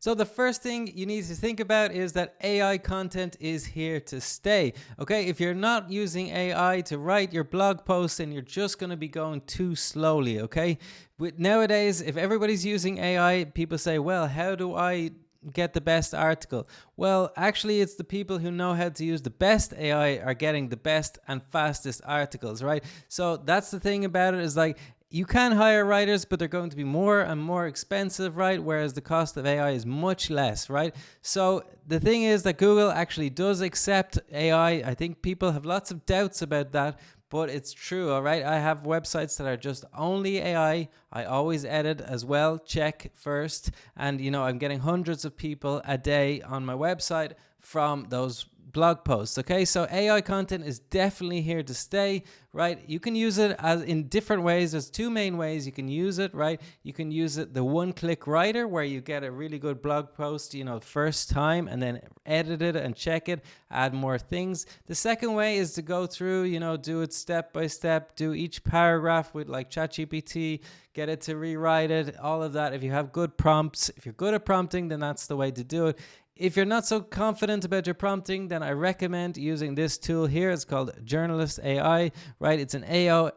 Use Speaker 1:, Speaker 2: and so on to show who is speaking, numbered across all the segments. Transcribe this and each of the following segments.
Speaker 1: So the first thing you need to think about is that AI content is here to stay. Okay, if you're not using AI to write your blog posts, then you're just going to be going too slowly. Okay, but nowadays, if everybody's using AI, people say, well, how do I get the best article? Well, actually, it's the people who know how to use the best AI are getting the best and fastest articles, right? So that's the thing about it, is like, you can hire writers, but they're going to be more and more expensive, right? Whereas the cost of AI is much less, right? So the thing is that Google actually does accept AI. I think people have lots of doubts about that, but it's true, all right? I have websites that are just only AI. I always edit as well, check first. And, I'm getting hundreds of people a day on my website from those blog posts. Okay, so AI content is definitely here to stay, right? You can use it as in different ways. There's two main ways you can use it, right? You can use it the one-click writer, where you get a really good blog post, first time, and then edit it and check it, add more things. The second way is to go through, do it step by step, do each paragraph with like ChatGPT, get it to rewrite it, all of that. If you have good prompts, if you're good at prompting, then that's the way to do it. If you're not so confident about your prompting, then I recommend using this tool here. It's called Journalist AI, right? It's an AI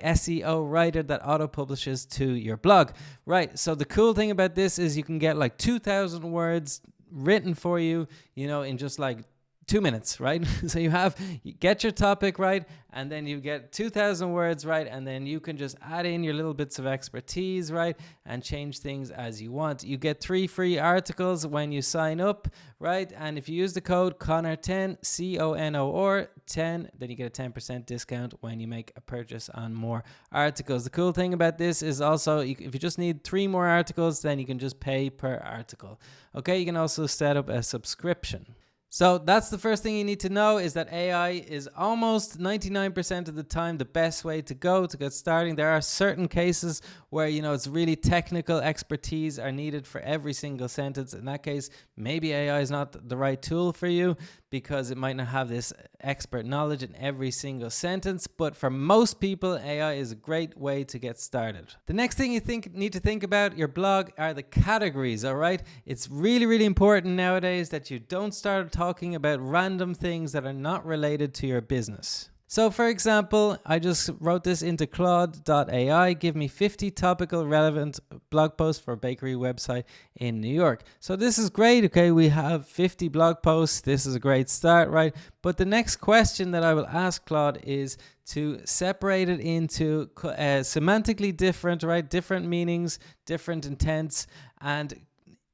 Speaker 1: SEO writer that auto-publishes to your blog, right? So the cool thing about this is you can get like 2,000 words written for you, in just like 2 minutes, right? So you get your topic right, and then you get 2,000 words right, and then you can just add in your little bits of expertise, right, and change things as you want. You get 3 free articles when you sign up, right? And if you use the code CONNOR10, CONOR 10, then you get a 10% discount when you make a purchase on more articles. The cool thing about this is also, if you just need 3 more articles, then you can just pay per article. Okay, you can also set up a subscription. So that's the first thing you need to know, is that AI is almost 99% of the time the best way to go to get starting. There are certain cases where, it's really technical expertise are needed for every single sentence. In that case, maybe AI is not the right tool for you, because it might not have this expert knowledge in every single sentence. But for most people, AI is a great way to get started. The next thing you need to think about your blog are the categories, all right? It's really, really important nowadays that you don't start talking about random things that are not related to your business. So for example, I just wrote this into Claude.ai, give me 50 topical relevant blog posts for a bakery website in New York. So this is great, okay, we have 50 blog posts, this is a great start, right? But the next question that I will ask Claude is to separate it into semantically different, right? Different meanings, different intents, and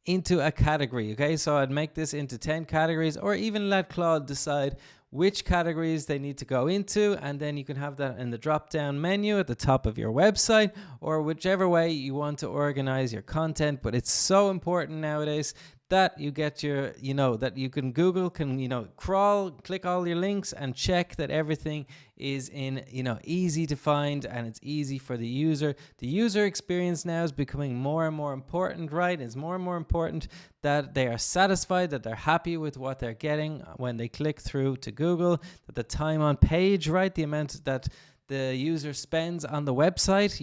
Speaker 1: into a category, okay? So I'd make this into 10 categories, or even let Claude decide which categories they need to go into, and then you can have that in the drop down menu at the top of your website, or whichever way you want to organize your content. But it's so important nowadays that you get your, that you can Google can, crawl, click all your links and check that everything is in, easy to find, and it's easy for the user. The user experience now is becoming more and more important, right? It's more and more important that they are satisfied, that they're happy with what they're getting when they click through to Google, that the time on page, right? The amount that the user spends on the website,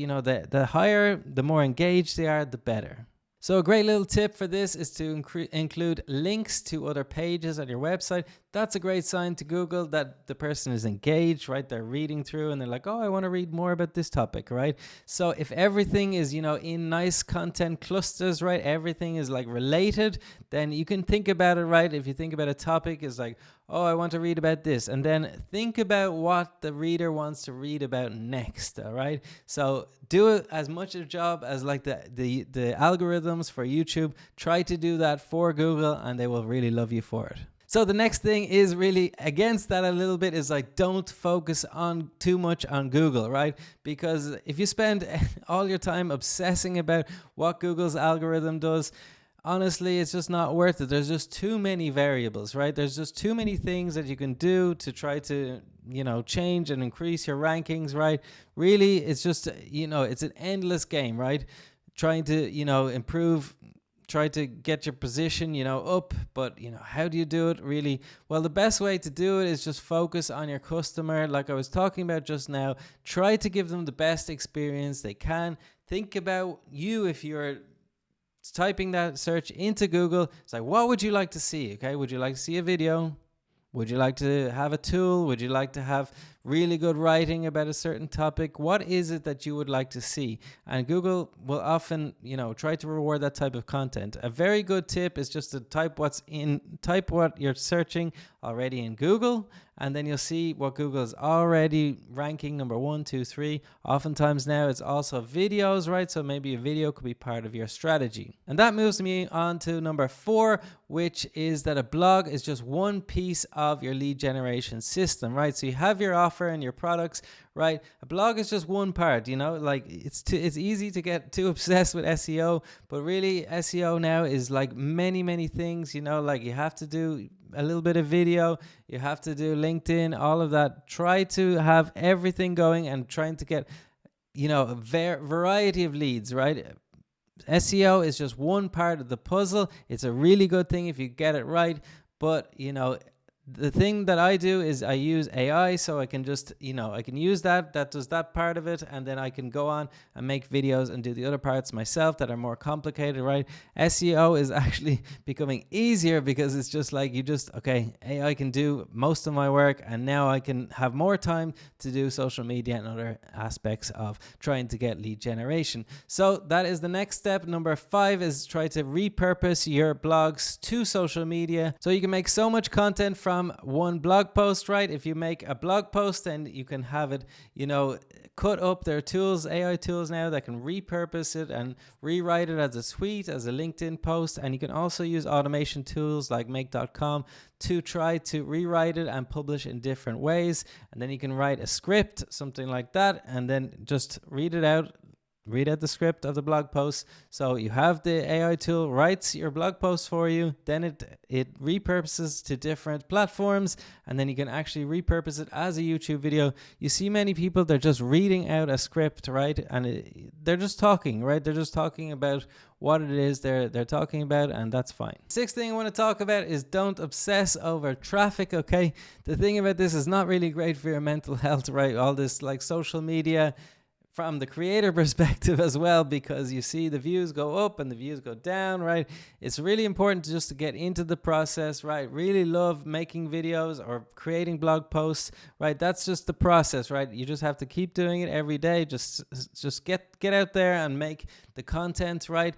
Speaker 1: the higher, the more engaged they are, the better. So a great little tip for this is to include links to other pages on your website. That's a great sign to Google that the person is engaged, right? They're reading through and they're like, oh, I want to read more about this topic, right? So if everything is, in nice content clusters, right? Everything is like related, then you can think about it, right? If you think about a topic is like, oh, I want to read about this, and then think about what the reader wants to read about next, all right? So do as much a job as like the algorithms for YouTube. Try to do that for Google, and they will really love you for it. So the next thing is really against that a little bit, is like, don't focus on too much on Google, right? Because if you spend all your time obsessing about what Google's algorithm does, honestly, it's just not worth it. There's just too many variables, right? There's just too many things that you can do to try to, change and increase your rankings, right? Really, it's just, it's an endless game, right? Trying to, improve, try to get your position, up, but, how do you do it really? Well, the best way to do it is just focus on your customer. Like I was talking about just now, try to give them the best experience they can. Think about you if you're typing that search into Google. It's like, what would you like to see? Okay, would you like to see a video? Would you like to have a tool? Would you like to have really good writing about a certain topic? What is it that you would like to see? And Google will often, try to reward that type of content. A very good tip is just to type what you're searching already in Google, and then you'll see what Google is already ranking number 1, 2, 3. Oftentimes now it's also videos, right? So maybe a video could be part of your strategy. And that moves me on to number 4, which is that a blog is just one piece of your lead generation system, right? So you have your offer and your products, right? A blog is just one part, like it's easy to get too obsessed with SEO, but really SEO now is like many things, like you have to do a little bit of video, you have to do LinkedIn, all of that. Try to have everything going and trying to get, a variety of leads, right? SEO is just one part of the puzzle. It's a really good thing if you get it right, but the thing that I do is I use AI, so I can just, I can use that does that part of it, and then I can go on and make videos and do the other parts myself that are more complicated, right? SEO is actually becoming easier because it's just like AI can do most of my work, and now I can have more time to do social media and other aspects of trying to get lead generation. So that is the next step. Number 5 is try to repurpose your blogs to social media. So you can make so much content from one blog post, right? If you make a blog post, then you can have it, cut up. There are tools, AI tools now that can repurpose it and rewrite it as a tweet, as a LinkedIn post. And you can also use automation tools like make.com to try to rewrite it and publish in different ways. And then you can write a script, something like that, and then just read out the script of the blog post. So you have the AI tool writes your blog post for you, then it repurposes to different platforms, and then you can actually repurpose it as a YouTube video. You see many people, they're just reading out a script, right? And they're just talking, right? They're just talking about what it is they're talking about, and that's fine. 6th thing I want to talk about is don't obsess over traffic, okay? The thing about this is not really great for your mental health, right? All this like social media, from the creator perspective as well, because you see the views go up and the views go down, right? It's really important to get into the process, right? Really love making videos or creating blog posts, right? That's just the process, right? You just have to keep doing it every day. Just get out there and make the content, right?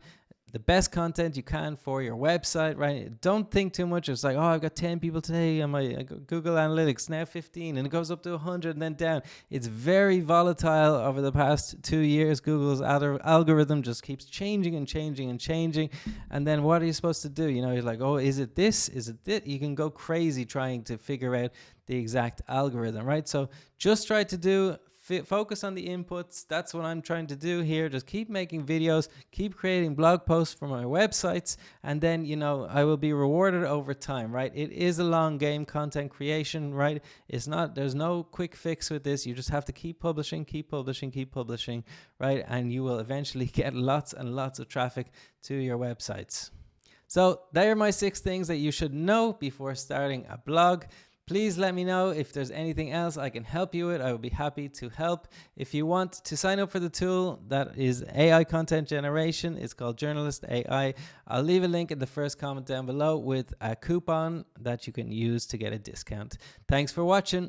Speaker 1: The best content you can for your website, right? Don't think too much. It's like, oh, I've got 10 people today on my Google Analytics, now 15, and it goes up to 100 and then down. It's very volatile over the past 2 years. Google's algorithm just keeps changing and changing and changing. And then what are you supposed to do? You're like, oh, is it this? Is it this? You can go crazy trying to figure out the exact algorithm, right? So just try to focus on the inputs. That's what I'm trying to do here. Just keep making videos, keep creating blog posts for my websites, and then, I will be rewarded over time, right? It is a long game, content creation, right? There's no quick fix with this. You just have to keep publishing, right? And you will eventually get lots and lots of traffic to your websites. So there are my 6 things that you should know before starting a blog. Please let me know if there's anything else I can help you with. I would be happy to help. If you want to sign up for the tool that is AI content generation, it's called Journalist AI. I'll leave a link in the first comment down below with a coupon that you can use to get a discount. Thanks for watching.